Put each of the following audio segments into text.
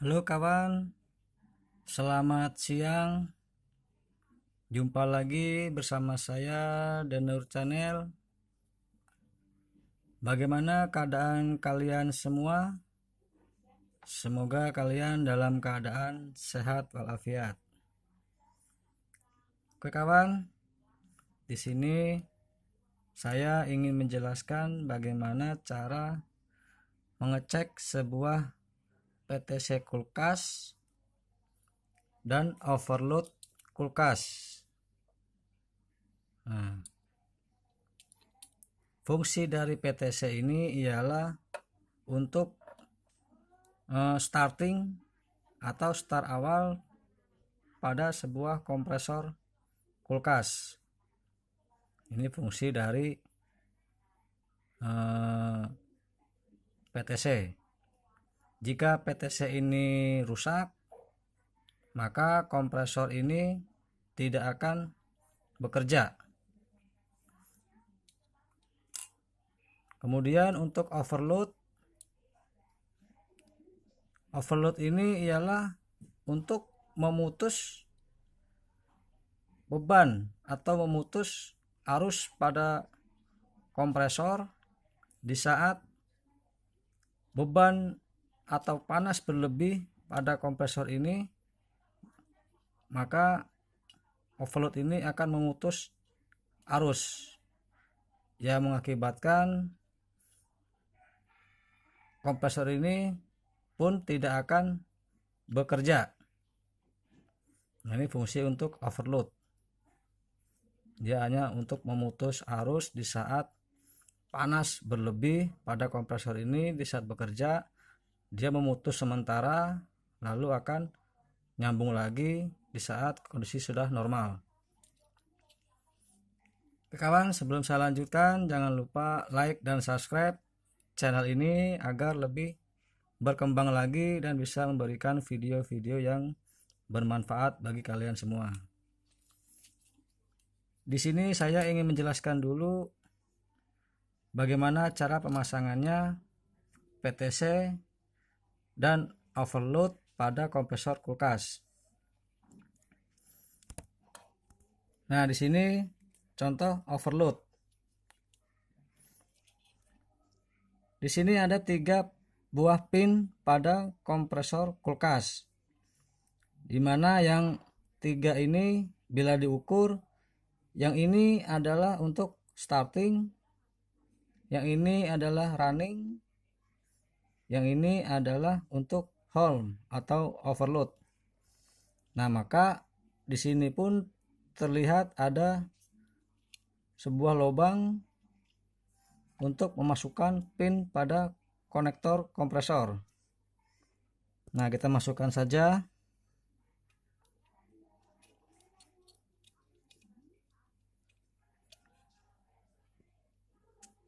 Halo kawan, selamat siang. Jumpa lagi bersama saya Denur Channel. Bagaimana keadaan kalian semua? Semoga kalian dalam keadaan sehat walafiat. Oke kawan, di sini saya ingin menjelaskan bagaimana cara mengecek sebuah PTC kulkas dan overload kulkas. Nah, fungsi dari PTC ini ialah untuk starting atau start awal pada sebuah kompresor kulkas. Ini fungsi dari PTC. Jika PTC ini rusak, maka kompresor ini tidak akan bekerja. Kemudian untuk overload ini ialah untuk memutus beban atau memutus arus pada kompresor di saat beban atau panas berlebih pada kompresor ini, maka overload ini akan memutus arus yang mengakibatkan kompresor ini pun tidak akan bekerja. Nah, ini fungsi untuk overload. Dia hanya untuk memutus arus di saat panas berlebih pada kompresor ini. Di saat bekerja, dia memutus sementara, lalu akan nyambung lagi di saat kondisi sudah normal. Oke kawan, sebelum saya lanjutkan, jangan lupa like dan subscribe channel ini agar lebih berkembang lagi dan bisa memberikan video-video yang bermanfaat bagi kalian semua. Di sini saya ingin menjelaskan dulu bagaimana cara pemasangannya PTC dan overload pada kompresor kulkas. Nah, di sini contoh overload. Di sini ada 3 buah pin pada kompresor kulkas, dimana yang 3 ini bila diukur, yang ini adalah untuk starting, yang ini adalah running, yang ini adalah untuk home atau overload. Nah, maka di sini pun terlihat ada sebuah lubang untuk memasukkan pin pada konektor kompresor. Nah, kita masukkan saja.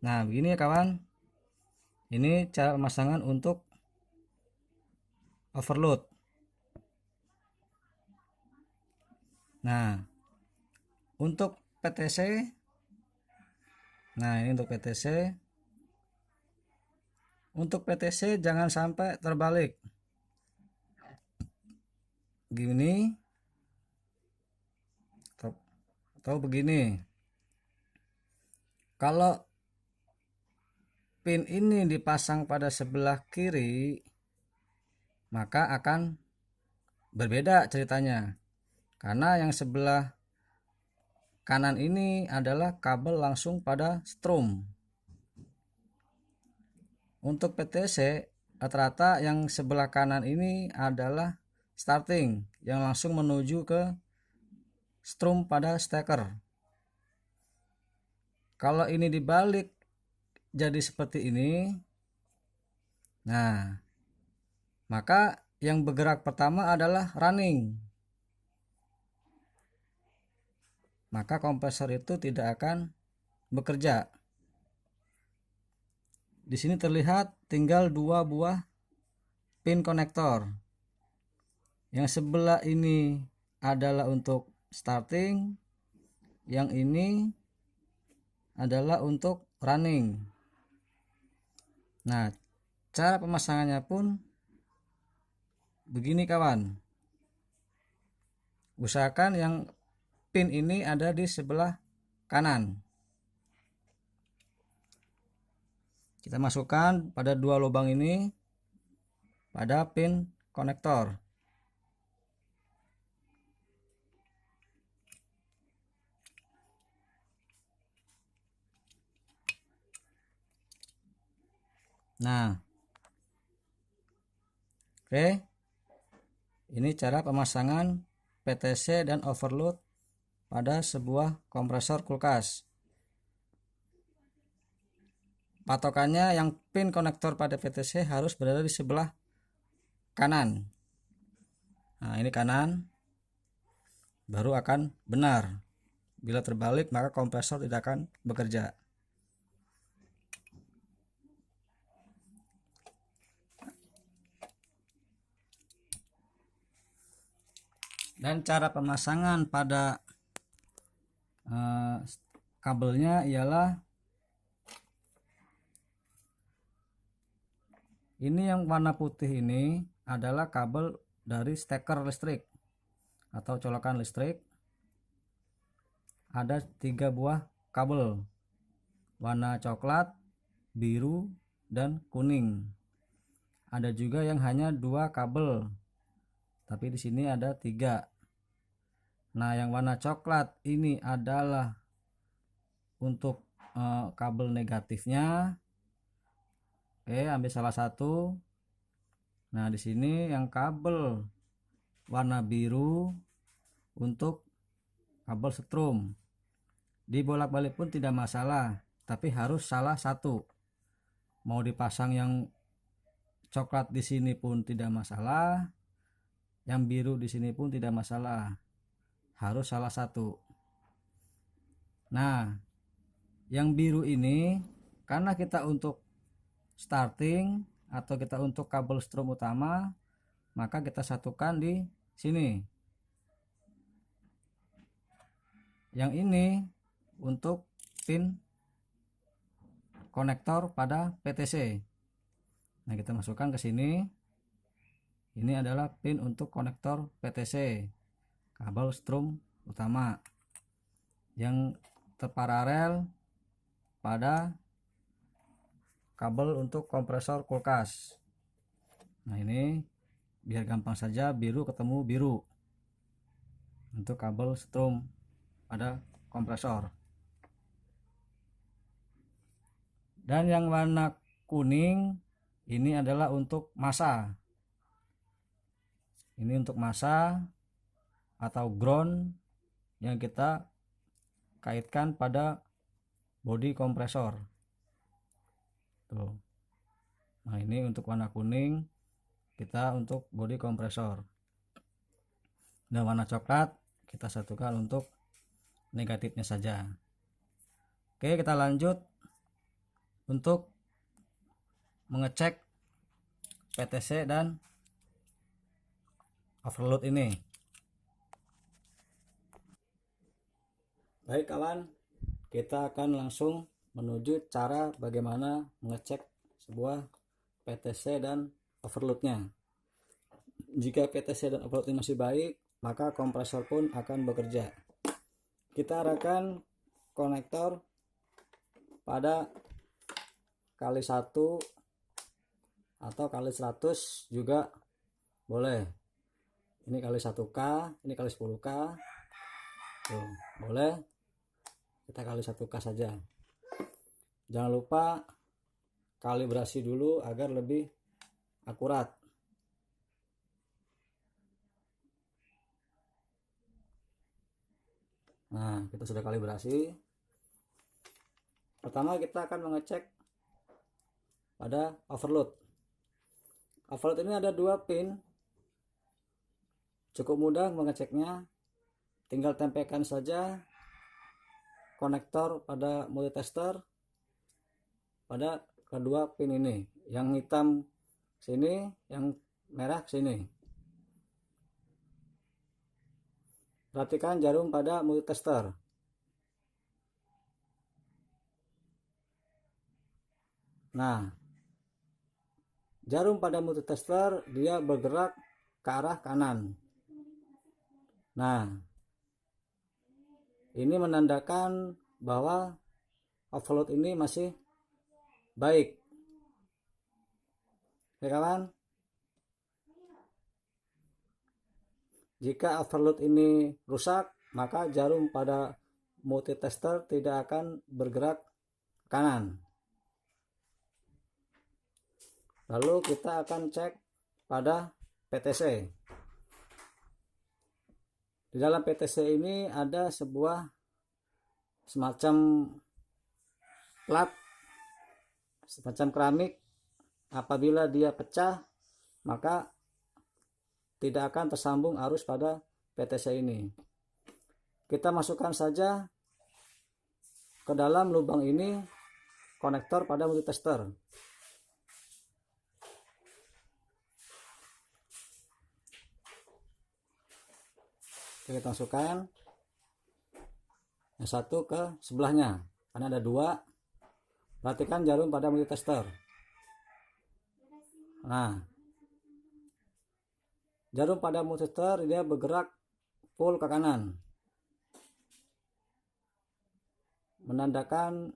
Nah, begini ya kawan. Ini cara pemasangan untuk overload. Nah, untuk PTC, nah ini untuk PTC. Untuk PTC jangan sampai terbalik. Gini atau begini. Kalau pin ini dipasang pada sebelah kiri, maka akan berbeda ceritanya, karena yang sebelah kanan ini adalah kabel langsung pada strom. Untuk PTC rata-rata yang sebelah kanan ini adalah starting yang langsung menuju ke strom pada steker. Kalau ini dibalik jadi seperti ini, nah maka yang bergerak pertama adalah running, maka kompresor itu tidak akan bekerja. Di sini terlihat tinggal 2 buah pin konektor. Yang sebelah ini adalah untuk starting, yang ini adalah untuk running. Nah, cara pemasangannya pun begini kawan, usahakan yang pin ini ada di sebelah kanan. Kita masukkan pada dua lubang ini pada pin konektor. Nah, oke, ini cara pemasangan PTC dan overload pada sebuah kompresor kulkas. Patokannya yang pin konektor pada PTC harus berada di sebelah kanan. Nah, ini kanan, baru akan benar. Bila terbalik maka kompresor tidak akan bekerja. Dan cara pemasangan pada kabelnya ialah ini yang warna putih ini adalah kabel dari steker listrik atau colokan listrik. Ada 3 buah kabel warna coklat, biru, dan kuning. Ada juga yang hanya 2 kabel, tapi di sini ada 3. Nah, yang warna coklat ini adalah untuk kabel negatifnya. Oke, ambil salah satu. Nah, di sini yang kabel warna biru untuk kabel setrum. Dibolak-balik pun tidak masalah, tapi harus salah satu. Mau dipasang yang coklat di sini pun tidak masalah, yang biru di sini pun tidak masalah. Harus salah satu. Nah, yang biru ini karena kita untuk starting atau kita untuk kabel strom utama, maka kita satukan di sini. Yang ini untuk pin konektor pada PTC. Nah, kita masukkan ke sini. Ini adalah pin untuk konektor PTC, kabel strom utama yang terparalel pada kabel untuk kompresor kulkas. Nah, ini biar gampang saja, biru ketemu biru untuk kabel strom pada kompresor. Dan yang warna kuning ini adalah untuk massa. Ini untuk massa atau ground yang kita kaitkan pada bodi kompresor. Tuh. Nah, ini untuk warna kuning kita untuk bodi kompresor. Dan warna coklat kita satukan untuk negatifnya saja. Oke, kita lanjut untuk mengecek PTC dan overload ini. Baik kawan, kita akan langsung menuju cara bagaimana mengecek sebuah PTC dan overloadnya. Jika PTC dan overload ini masih baik, maka kompresor pun akan bekerja. Kita arahkan konektor pada kali 1 atau kali 100 juga boleh. Ini kali 1K, ini kali 10K. Tuh, boleh. Kita kali 1K saja. Jangan lupa kalibrasi dulu agar lebih akurat. Nah, kita sudah kalibrasi. Pertama kita akan mengecek pada overload. Overload ini ada 2 pin. Cukup mudah mengeceknya. Tinggal tempelkan saja konektor pada multitester pada kedua pin ini, yang hitam sini, yang merah sini. Perhatikan jarum pada multitester. Nah, jarum pada multitester dia bergerak ke arah kanan. Nah, ini menandakan bahwa overload ini masih baik. Oke kawan, jika overload ini rusak, maka jarum pada multitester tidak akan bergerak ke kanan. Lalu kita akan cek pada PTC. Di dalam PTC ini ada sebuah semacam plat, semacam keramik. Apabila dia pecah, maka tidak akan tersambung arus pada PTC ini. Kita masukkan saja ke dalam lubang ini konektor pada multitester. Kita masukkan yang satu ke sebelahnya, karena ada dua. Perhatikan jarum pada multitester. Nah, jarum pada multitester dia bergerak full ke kanan, menandakan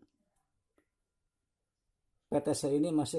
PTC ini masih